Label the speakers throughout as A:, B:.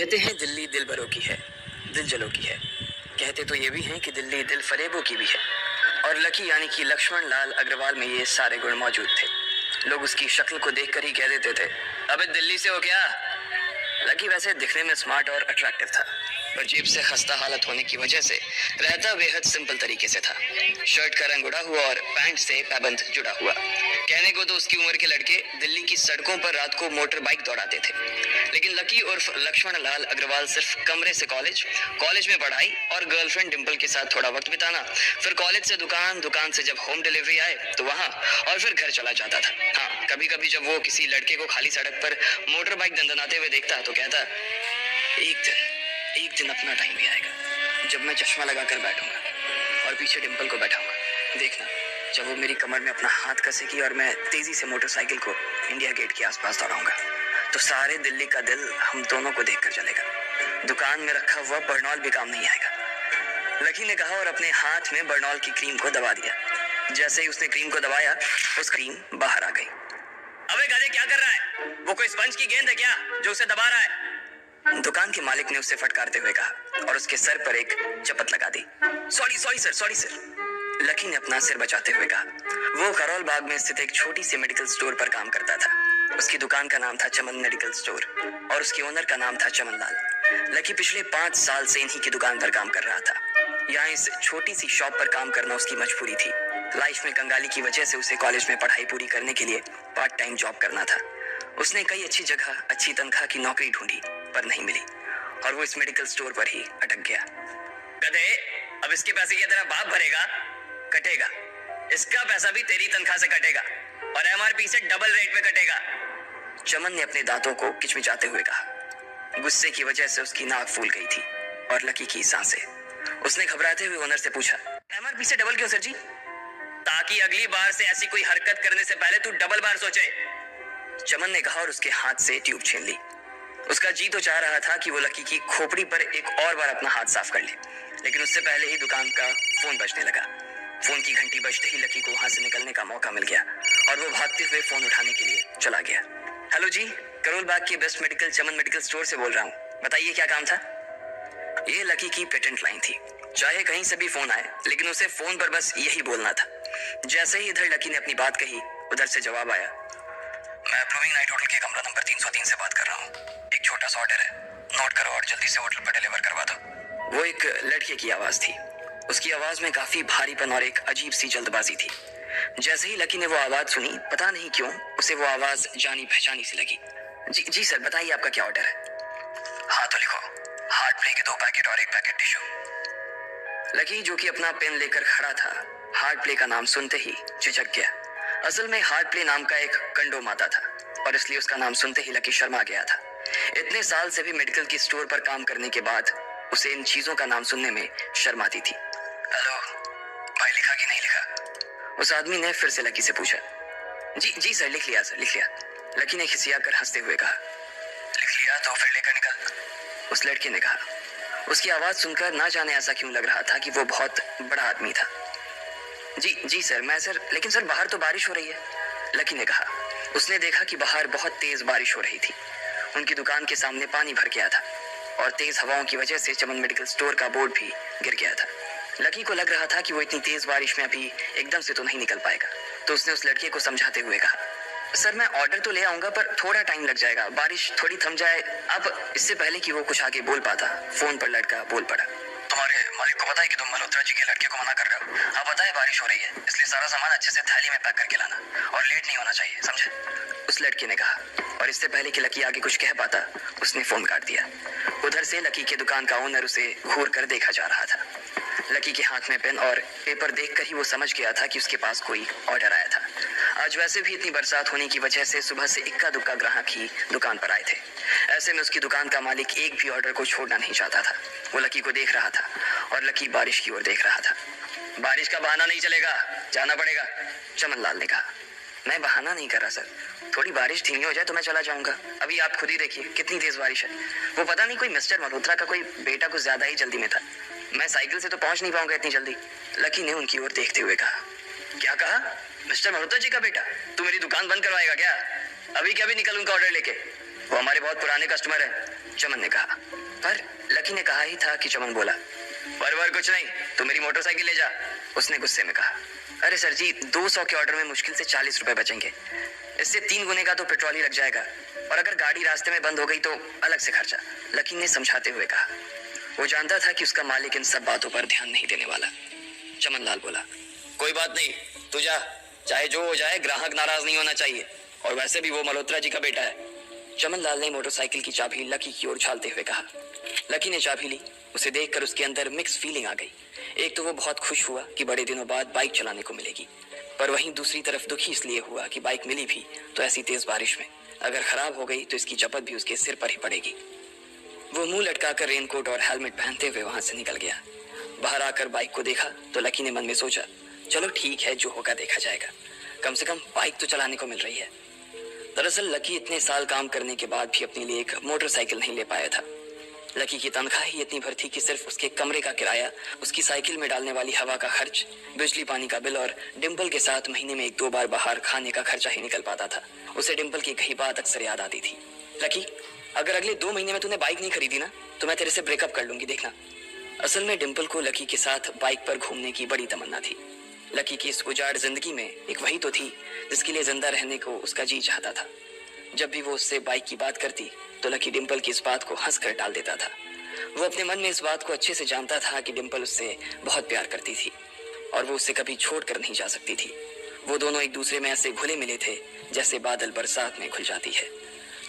A: कहते हैं दिल्ली दिल भरों की है, दिल जलों की है। कहते तो ये भी हैं कि दिल्ली दिल फरेबों की भी है। और लकी यानी कि लक्ष्मण लाल अग्रवाल में ये सारे गुण मौजूद थे। लोग उसकी शक्ल को देखकर ही कह देते थे, अबे दिल्ली से हो क्या। लकी वैसे दिखने में स्मार्ट और अट्रैक्टिव था, पर जेब से खस्ता हालत होने की वजह से रहता बेहद सिंपल तरीके से था। शर्ट का रंग उड़ा हुआ और पैंट से पैबंद जुड़ा हुआ। कहने को तो उसकी उम्र के लड़के दिल्ली की सड़कों पर रात को मोटर बाइक दौड़ाते थे, लेकिन लकी उर्फ लक्ष्मण लाल अग्रवाल सिर्फ कमरे से कॉलेज, कॉलेज में पढ़ाई और गर्लफ्रेंड डिंपल के साथ थोड़ा वक्त बिताना, फिर कॉलेज से दुकान, दुकान से जब होम डिलीवरी आए तो वहां, और फिर घर चला जाता था। हाँ, कभी कभी जब वो किसी लड़के को खाली सड़क पर मोटर बाइक दंदनाते हुए देखता तो कहता, एक दिन अपना टाइम भी आएगा जब मैं चश्मा लगाकर बैठूंगा और पीछे डिंपल को बैठाऊंगा। देखना, जब वो मेरी कमर में अपना हाथ कसेगी और मैं तेजी से मोटरसाइकिल को इंडिया गेट के आसपास दौड़ाऊंगा, तो सारे दिल्ली का दिल हम दोनों को देखकर चलेगा। दुकान में रखा हुआ बर्नॉल भी काम नहीं आएगा, लकी ने कहा और अपने हाथ में बर्नॉल की क्रीम को दबा दिया। जैसे ही उसने क्रीम को दबाया, उस क्रीम बाहर आ गई। अबे गधे, क्या कर रहा है? वो कोई स्पंज की गेंद है क्या जो उसे दबा रहा है? दुकान के मालिक ने उसे फटकारते हुए कहा और उसके सर पर एक चपत लगा दी। Sorry sir. लकी ने अपना सिर बचाते हुए कहा। वो करोल बाग में स्थित एक छोटी सी मेडिकल स्टोर पर काम करता था। उसकी दुकान का नाम था चमन मेडिकल स्टोर और उसके ओनर का नाम था चमन लाल। लकी पिछले 5 साल से इन्हीं की दुकान पर काम कर रहा था। यहाँ इस छोटी सी शॉप पर काम करना उसकी मजबूरी थी। लाइफ में कंगाली की वजह से उसे कॉलेज में पढ़ाई पूरी करने के लिए पार्ट टाइम जॉब करना था। उसने कई अच्छी जगह अच्छी तनख्वाह की नौकरी ढूंढी, पर नहीं मिली और वो इस मेडिकल स्टोर पर ही अटक गया। गधे, अब इसके पैसे क्या तेरा बाप भरेगा? कटेगा। इसका पैसा भी तेरी तनख्वाह से कटेगा और एमआरपी से डबल रेट में कटेगा। चमन ने अपने दांतों को किचमिचाते हुए कहा। गुस्से की वजह से उसकी नाक फूल गई थी और लकी की सांसें। उसने घबराते हुए ओनर से पूछा, एमआरपी से डबल क्यों सर जी? ताकि अगली बार से ऐसी कोई हरकत करने से पहले तू डबल बार सोचे, चमन ने कहा और उसके हाथ से ट्यूब छीन ली। उसका जी तो चाह रहा था कि वो लकी की खोपड़ी पर एक और बार अपना हाथ साफ कर ले, लेकिन उससे पहले ही दुकान का फोन बजने लगा। फोन की घंटी बजते ही लकी को वहां से निकलने का मौका मिल गया और वो भागते हुए फोन उठाने के लिए चला गया। हेलो जी, करोल बाग के बेस्ट मेडिकल चमन मेडिकल स्टोर से बोल रहा हूँ, बताइए क्या काम था? ये लकी की पेटेंट लाइन थी, चाहे कहीं से भी फोन आए, लेकिन उसे फोन पर बस यही बोलना था। जैसे ही इधर लकी ने अपनी बात कही, उधर से जवाब आया, मैं अप्रूविंग नाइट होटल के कमरा नंबर 303 से बात कर रहा हूँ। एक छोटा सा ऑर्डर है, नोट करो और जल्दी से होटल पर डिलीवर करवा दो। वो एक लड़के की आवाज थी। उसकी आवाज में काफी भारीपन और एक अजीब सी जल्दबाजी थी। जैसे ही लकी ने वो आवाज सुनी, पता नहीं क्यों उसे वो आवाज जानी पहचानी सी लगी। जी सर, बताइए आपका क्या ऑर्डर है? हाँ तो लिखो, हार्ट प्ले के 2 पैकेट और 1 पैकेट टिश्यू। लकी जो कि अपना पेन लेकर खड़ा था, हार्ट प्ले का नाम सुनते ही झिझक गया। असल में हार्ट प्ले नाम का एक कंडोम आता था और इसलिए उसका नाम सुनते ही लकी शर्मा गया था। इतने साल से भी मेडिकल की स्टोर पर काम करने के बाद उसे इन चीजों का नाम सुनने में शर्म आती थी। हेलो भाई, लिखा कि नहीं लिखा? उस आदमी ने फिर से लकी से पूछा। जी सर, लिख लिया सर, लिख लिया। लकी ने खिसियाकर हंसते हुए कहा। लिख लिया तो फिर लेकर निकल, उस लड़के ने कहा। उसकी आवाज सुनकर ना जाने ऐसा क्यों लग रहा था कि वो बहुत बड़ा आदमी था। जी सर, मैं सर, लेकिन सर बाहर तो बारिश हो रही है, लकी ने कहा। उसने देखा कि बाहर बहुत तेज बारिश हो रही थी। उनकी दुकान के सामने पानी भर गया था और तेज हवाओं की वजह से चमन मेडिकल स्टोर का बोर्ड भी गिर गया था। लकी को लग रहा था कि वो इतनी तेज बारिश में अभी एकदम से तो नहीं निकल पाएगा, तो उसने उस लड़के को समझाते हुए कहा, सर मैं ऑर्डर तो ले आऊंगा पर थोड़ा टाइम लग जाएगा, बारिश थोड़ी थम जाए। अब इससे पहले कि वो कुछ आगे बोल पाता, फोन पर लड़का बोल पड़ा। तुम्हारे मालिक को पता है कि तुम मल्होत्रा जी के लड़के को मना कर रहे हो? हाँ पता है, बारिश हो रही है, इसलिए सारा सामान अच्छे से थैली में पैक करके लाना और लेट नहीं होना चाहिए, समझे? उस लड़के ने कहा और इससे पहले कि लकी आगे कुछ कह पाता, उसने फोन काट दिया। उधर से लकी के दुकान का ओनर उसे घूर कर देखा जा रहा था। लकी के हाथ में पेन और पेपर देखकर ही वो समझ गया था कि उसके पास कोई ऑर्डर आया था। आज वैसे भी इतनी बरसात होने की वजह से सुबह से इक्का दुक्का ग्राहक ही दुकान पर आए थे। ऐसे में उसकी दुकान का मालिक एक भी ऑर्डर को छोड़ना नहीं चाहता था। वो लकी को देख रहा था और लकी बारिश की ओर देख रहा था। बारिश का बहाना नहीं चलेगा, जाना पड़ेगा, चमन लाल ने कहा। मैं बहाना नहीं कर रहा सर, थोड़ी बारिश धीमी हो जाए तो मैं चला जाऊंगा। अभी आप खुद ही देखिए कितनी तेज बारिश है। वो पता नहीं कोई मिस्टर मल्होत्रा का कोई बेटा कुछ ज्यादा ही जल्दी में था, मैं साइकिल से तो पहुंच नहीं पाऊंगा इतनी जल्दी। लकी ने उनकी ओर देखते हुए कहा। क्या कहा? मिस्टर मल्होत्रा जी का बेटा? तू मेरी दुकान बंद करवाएगा क्या? अभी क्या भी निकल उनका ऑर्डर लेके, वो हमारे बहुत पुराने कस्टमर है। चमन ने कहा। पर लकी ने कहा ही था कि चमन बोला, वर कुछ नहीं, तू मेरी मोटरसाइकिल ले जा। उसने गुस्से में कहा, अरे सर जी, 200 के ऑर्डर में मुश्किल से 40 रुपए बचेंगे, इससे 3 गुने का तो पेट्रोल ही लग जाएगा, और अगर गाड़ी रास्ते में बंद हो गई तो अलग से खर्चा। लकी ने समझाते हुए कहा। वो जानता था कि उसका मालिक इन सब बातों पर ध्यान नहीं देने वाला। चमन लाल बोला, कोई बात नहीं, तू जा, चाहे जो हो जाए, ग्राहक नाराज नहीं होना चाहिए, और वैसे भी वो मल्होत्रा जी का बेटा है। चमन लाल ने मोटरसाइकिल की चाबी लकी की ओर उछालते हुए कहा। लकी ने चाबी ली। उसे देखकर उसके अंदर मिक्स फीलिंग आ गई। एक तो वो बहुत खुश हुआ कि बड़े दिनों बाद बाइक चलाने को मिलेगी, पर वहीं दूसरी तरफ दुखी इसलिए हुआ कि बाइक मिली भी तो ऐसी तेज बारिश में, अगर खराब हो गई तो इसकी चपत भी उसके सिर पर ही पड़ेगी। वो मुंह लटकाकर रेनकोट और हेलमेट पहनते हुए वहां से निकल गया। बाहर आकर बाइक को देखा तो लकी ने मन में सोचा, चलो ठीक है, जो होगा देखा जाएगा, कम से कम बाइक तो चलाने को मिल रही है। दरअसल लकी इतने साल काम करने के बाद भी अपने लिए एक मोटरसाइकिल नहीं ले पाया था। लकी की तनख्वाह ही इतनी भर थी कि सिर्फ उसके कमरे का किराया, उसकी साइकिल में डालने वाली हवा का खर्च, बिजली पानी का बिल और डिम्पल के साथ महीने में 1-2 बार बाहर खाने का खर्चा ही निकल पाता था। उसे डिम्पल की कही बात अक्सर याद आती थी, लकी, अगर अगले 2 महीने में तूने बाइक नहीं खरीदी ना तो मैं तेरे से ब्रेकअप कर लूंगी, देखना। असल में डिम्पल को लकी के साथ बाइक पर घूमने की बड़ी तमन्ना थी। लकी की इस उजाड़ जिंदगी में एक वही तो थी जिसके लिए जिंदा रहने को उसका जी चाहता था। जब भी वो उससे बाइक की बात करती तो लकी डिम्पल की इस बात को हंसकर टाल देता था। वो अपने मन में इस बात को अच्छे से जानता था कि डिम्पल उससे बहुत प्यार करती थी और वो उससे कभी छोड़कर नहीं जा सकती थी। वो दोनों एक दूसरे में ऐसे घुले मिले थे जैसे बादल बरसात में घुल जाती है।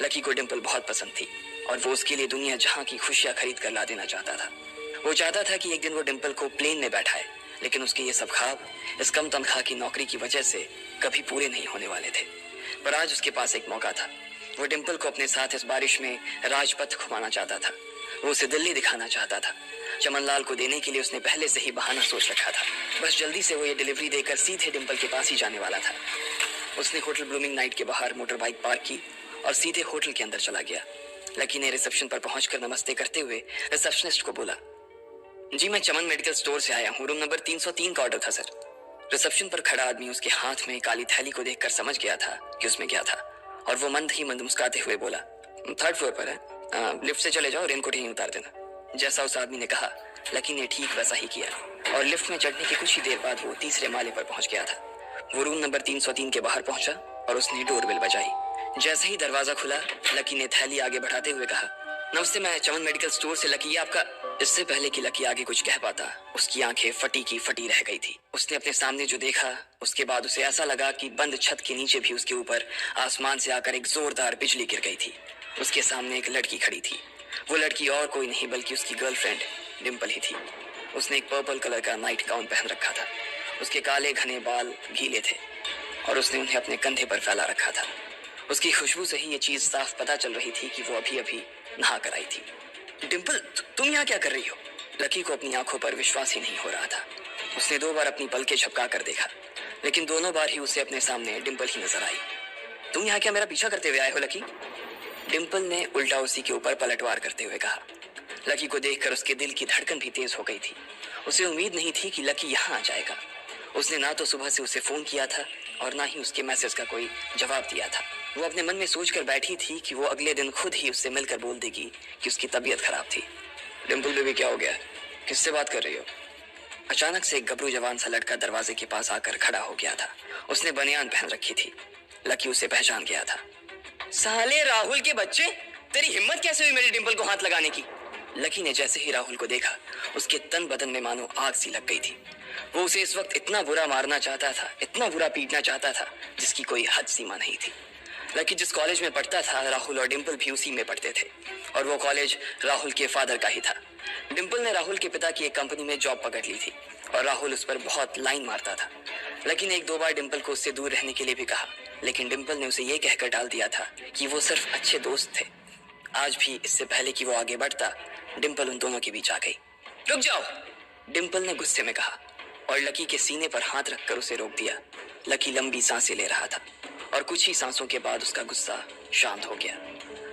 A: लकी को डिम्पल बहुत पसंद थी और वो उसके लिए दुनिया जहां की खुशियां खरीद कर ला देना चाहता था। वो चाहता था कि एक दिन वो डिम्पल को प्लेन में बैठाए, लेकिन उसके ये सब ख्वाब इस कम तनख्वाह की नौकरी की वजह से कभी पूरे नहीं होने वाले थे। पर आज उसके पास एक मौका था। वो डिम्पल को अपने साथ इस बारिश में राजपथ घुमाना चाहता था। वो उसे दिल्ली दिखाना चाहता था। चमन लाल को देने के लिए उसने पहले से ही बहाना सोच रखा था। बस जल्दी से वो ये डिलीवरी देकर सीधे डिम्पल के पास ही जाने वाला था। उसने होटल ब्लूमिंग नाइट के बाहर मोटर बाइक पार्क की और सीधे होटल के अंदर चला गया। लकी ने रिसेप्शन पर पहुंचकर नमस्ते करते हुए रिसेप्शनिस्ट को बोला, जी मैं चमन मेडिकल स्टोर से आया हूँ, रूम नंबर 303 का ऑर्डर था सर। रिसेप्शन पर खड़ा आदमी उसके हाथ में काली थैली को देखकर समझ गया था कि उसमें क्या था और वो मंद ही मंद मुस्कुराते हुए बोला, 3rd फ्लोर पर है, लिफ्ट से चले जाओ, रेनकोट ही उतार देना। जैसा उस आदमी ने कहा लकी ने ठीक वैसा ही किया और लिफ्ट में चढ़ने के कुछ ही देर बाद वो 3रे माले पर पहुंच गया था। वो रूम नंबर 303 के बाहर पहुंचा और उसने डोरबेल बजाई। जैसे ही दरवाजा खुला लकी ने थैली आगे बढ़ाते हुए कहा, नमस्ते, मैं चमन मेडिकल स्टोर से लकी, आपका। इससे पहले कि लकी आगे कुछ कह पाता उसकी आंखें फटी की फटी रह गई थी। उसने अपने सामने जो देखा उसके बाद उसे ऐसा लगा कि बंद छत के नीचे भी उसके ऊपर आसमान से आकर एक जोरदार बिजली गिर गई थी। उसके सामने एक लड़की खड़ी थी। वो लड़की और कोई नहीं बल्कि उसकी गर्लफ्रेंड डिम्पल ही थी। उसने एक पर्पल कलर का नाइट गाउन पहन रखा था। उसके काले घने बाल गीले थे और उसने उन्हें अपने कंधे पर फैला रखा था। उसकी खुशबू से ही ये चीज साफ पता चल रही थी कि वो अभी अभी नहा कर आई थी। डिम्पल, तुम यहाँ क्या कर रही हो? लकी को अपनी आंखों पर विश्वास ही नहीं हो रहा था। उसने 2 बार अपनी पलकें झपका कर देखा, लेकिन दोनों बार ही उसे अपने सामने डिम्पल ही नजर आई। तुम यहाँ क्या मेरा पीछा करते हुए आए हो लकी? डिम्पल ने उल्टा उसी के ऊपर पलटवार करते हुए कहा। लकी को देखकर उसके दिल की धड़कन भी तेज हो गई थी। उसे उम्मीद नहीं थी कि लकी यहाँ आ जाएगा। उसने ना तो सुबह से उसे फोन किया था और ना ही उसके मैसेज का कोई जवाब दिया था। वो अपने मन में सोचकर बैठी थी कि वो अगले दिन खुद ही उससे मिलकर बोल देगी कि उसकी तबीयत खराब थी। डिम्पल बेबी, क्या हो गया? किससे बात कर रही हो? अचानक से एक गबरू जवान सा लड़का दरवाजे के पास आकर खड़ा हो गया था। उसने बनियान पहन रखी थी। लकी उसे पहचान गया था। साले राहुल के बच्चे, तेरी हिम्मत कैसे हुई मेरी डिम्पल को हाथ लगाने की? लकी ने जैसे ही राहुल को देखा उसके तन बदन में मानो आग सी लग गई थी। वो उसे इस वक्त इतना बुरा मारना चाहता था, इतना बुरा पीटना चाहता था जिसकी कोई हद सीमा नहीं थी। लकी जिस कॉलेज में पढ़ता था राहुल और डिम्पल भी उसी में पढ़ते थे और वो कॉलेज राहुल के फादर का ही था। डिम्पल ने राहुल के पिता की एक कंपनी में जॉब पकड़ ली थी और राहुल उस पर बहुत लाइन मारता था। लकी ने 1-2 बार डिम्पल को उससे दूर रहने के लिए भी कहा, लेकिन डिम्पल ने उसे ये कहकर टाल दिया था कि वो सिर्फ अच्छे दोस्त थे। आज भी इससे पहले कि वो आगे बढ़ता डिम्पल उन दोनों के बीच आ गई। रुक जाओ, डिम्पल ने गुस्से में कहा और लकी के सीने पर हाथ रखकर उसे रोक दिया। लकी लंबी सांसें ले रहा था और कुछ ही सांसों के बाद उसका गुस्सा शांत हो गया।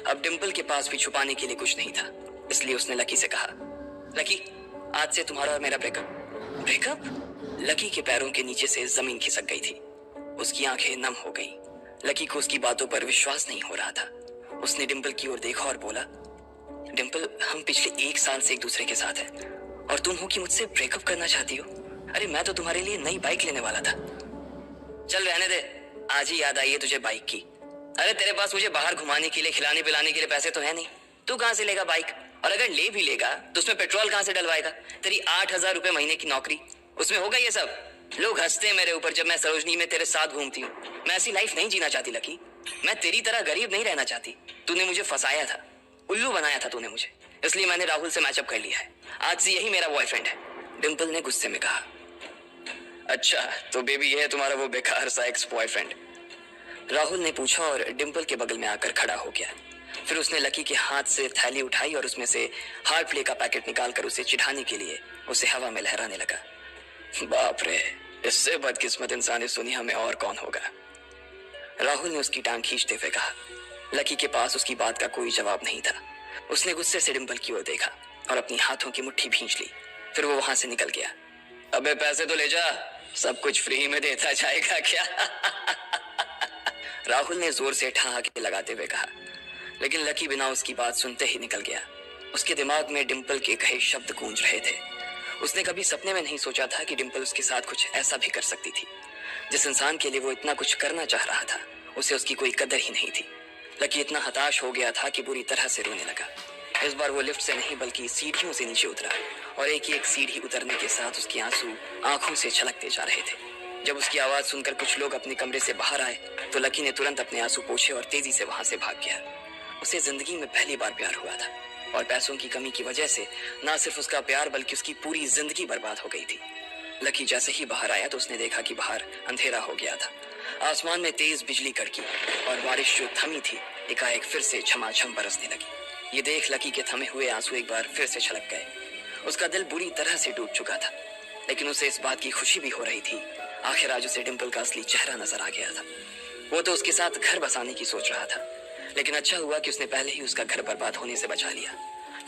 A: अब डिम्पल के पास भी छुपाने के लिए कुछ नहीं था, इसलिए उसने लकी से कहा, लकी, आज से तुम्हारा और मेरा ब्रेकअप। ब्रेकअप? लकी के पैरों के नीचे से जमीन खिसक गई थी। उसकी आंखें नम हो गई। लकी को उसकी बातों पर विश्वास नहीं हो रहा था। उसने डिम्पल की ओर देखा और बोला, डिम्पल, हम पिछले 1 साल से एक दूसरे के साथ हैं और तुम हो कि मुझसे ब्रेकअप करना चाहती हो। अरे मैं तो तुम्हारे लिए नई बाइक लेने वाला था। चल रहने दे, आज ही याद आई है तुझे बाइक की। अरे तेरे पास मुझे बाहर घुमाने के लिए, खिलाने पिलाने के लिए पैसे तो है नहीं। तू कहाँ से लेगा बाइक? और अगर ले भी लेगा तो उसमें पेट्रोल कहाँ से डलवाएगा? तेरी 8,000 रुपए महीने की नौकरी, उसमें होगा ये सब? लोग हंसते हैं मेरे ऊपर जब मैं सरोजनी में तेरे साथ घूमती हूँ। मैं ऐसी लाइफ नहीं जीना चाहती लकी। मैं तेरी तरह गरीब नहीं रहना चाहती। तूने मुझे फंसाया था, उल्लू बनाया था तूने मुझे, इसलिए मैंने राहुल से मैचअप कर लिया है। आज से यही मेरा बॉयफ्रेंड है, डिम्पल ने गुस्से में कहा। अच्छा तो बेबी ये है तुम्हारा वो बेकार सा एक्स बॉयफ्रेंड? राहुल ने पूछा और डिम्पल के बगल में आकर खड़ा हो गया। फिर उसने लकी के हाथ से थैली उठाई और उसमें से हार्ट प्ले का पैकेट निकालकर उसे चिढ़ाने के लिए उसे हवा में लहराने लगा। बाप रे, इससे बदकिस्मत इंसान इस दुनिया में और कौन होगा? राहुल ने उसकी टांग खींचते हुए कहा। लकी के पास उसकी बात का कोई जवाब नहीं था। उसने गुस्से से डिम्पल की ओर देखा और अपनी हाथों की मुट्ठी भींच ली। फिर वो वहां से निकल गया। अबे पैसे तो ले जा, सब कुछ फ्री में देता जाएगा क्या? राहुल ने जोर से ठहाके लगाते हुए कहा, लेकिन लकी बिना उसकी बात सुनते ही निकल गया। उसके दिमाग में डिम्पल के कहे शब्द गूंज रहे थे। उसने कभी सपने में नहीं सोचा था कि डिम्पल उसके साथ कुछ ऐसा भी कर सकती थी। जिस इंसान के लिए वो इतना कुछ करना चाह रहा था उसे उसकी कोई कदर ही नहीं थी। लकी इतना हताश हो गया था कि बुरी तरह से रोने लगा। इस बार वो लिफ्ट से नहीं बल्कि सीढ़ियों से नीचे उतरा और एक सीढ़ी उतरने के साथ उसके आंसू आंखों से छलकते जा रहे थे। जब उसकी आवाज सुनकर कुछ लोग अपने कमरे से बाहर आए तो लकी ने तुरंत अपने आंसू पोंछे और तेजी से वहां से भाग गया। उसे जिंदगी में पहली बार प्यार हुआ था और पैसों की कमी की वजह से ना सिर्फ उसका प्यार बल्कि उसकी पूरी जिंदगी बर्बाद हो गई थी। लकी जैसे ही बाहर आया तो उसने देखा कि बाहर अंधेरा हो गया था। आसमान में तेज बिजली कड़की और बारिश जो थमी थी एकाएक फिर से झमाझम बरसने लगी। ये देख लकी के थमे हुए आंसू एक बार फिर से छलक गए। उसका दिल बुरी तरह से डूब चुका था, लेकिन उसे इस बात की खुशी भी हो रही थी। आखिर आज उसे डिम्पल का असली चेहरा नजर आ गया था। वो तो उसके साथ घर बसाने की सोच रहा था, लेकिन अच्छा हुआ कि उसने पहले ही उसका घर बर्बाद होने से बचा लिया।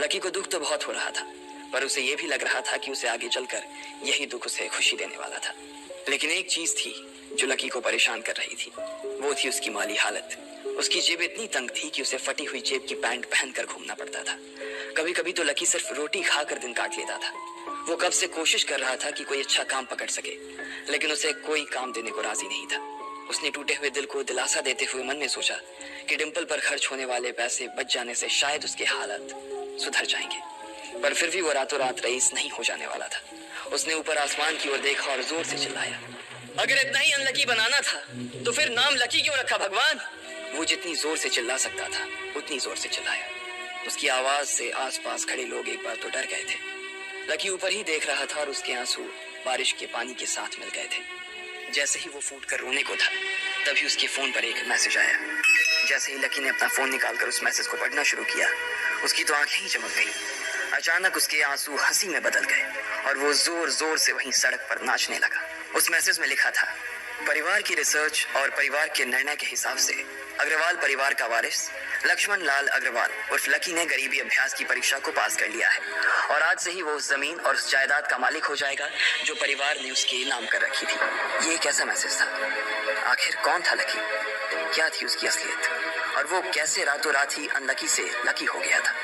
A: लकी को दुख तो बहुत हो रहा था, पर उसे यह भी लग रहा था कि उसे आगे चलकर यही दुख उसे खुशी देने वाला था। लेकिन एक चीज थी जो लकी को परेशान कर रही थी, वो थी उसकी माली हालत। उसकी जेब इतनी तंग थी कि उसे फटी हुई जेब की पैंट पहनकर घूमना पड़ता था। कभी कभी तो लकी सिर्फ रोटी खाकर दिन काट लेता था। वो कब से कोशिश कर रहा था कि कोई अच्छा काम पकड़ सके, लेकिन उसे कोई काम देने को राजी नहीं था। उसने टूटे हुए दिल को दिलासा देते हुए मन में सोचा कि डिम्पल पर खर्च होने वाले पैसे बच जाने से शायद उसके हालात सुधर जाएंगे, पर फिर भी वो रातों रात रईस नहीं हो जाने वाला था। उसने ऊपर आसमान की ओर देखा और जोर से चिल्लाया, अगर इतना ही अनलकी बनाना था तो फिर नाम लकी क्यों रखा भगवान? वो जितनी जोर से चिल्ला सकता था उतनी जोर से चिल्लाया। उसकी आवाज से आसपास खड़े लोग एक बार तो डर गए थे। लकी ऊपर ही देख रहा था और उसके आंसू बारिश के पानी के साथ मिल गए थे। जैसे ही वो फूट कर रोने को था तभी उसके फोन पर एक मैसेज आया। जैसे ही लकी ने अपना फोन निकालकर उस मैसेज को पढ़ना शुरू किया, उसकी तो आंखें ही चमक गई। अचानक उसके आंसू हंसी में बदल गए और वो जोर जोर से वहीं सड़क पर नाचने लगा। उस मैसेज में लिखा था, परिवार की रिसर्च और परिवार के निर्णय के हिसाब से अग्रवाल परिवार का वारिस लक्ष्मण लाल अग्रवाल उर्फ लकी ने गरीबी अभ्यास की परीक्षा को पास कर लिया है और आज से ही वो उस जमीन और उस जायदाद का मालिक हो जाएगा जो परिवार ने उसके नाम कर रखी थी। ये कैसा मैसेज था? आखिर कौन था लकी? क्या थी उसकी असलियत? और वो कैसे रातों रात ही अनलकी से लकी हो गया था?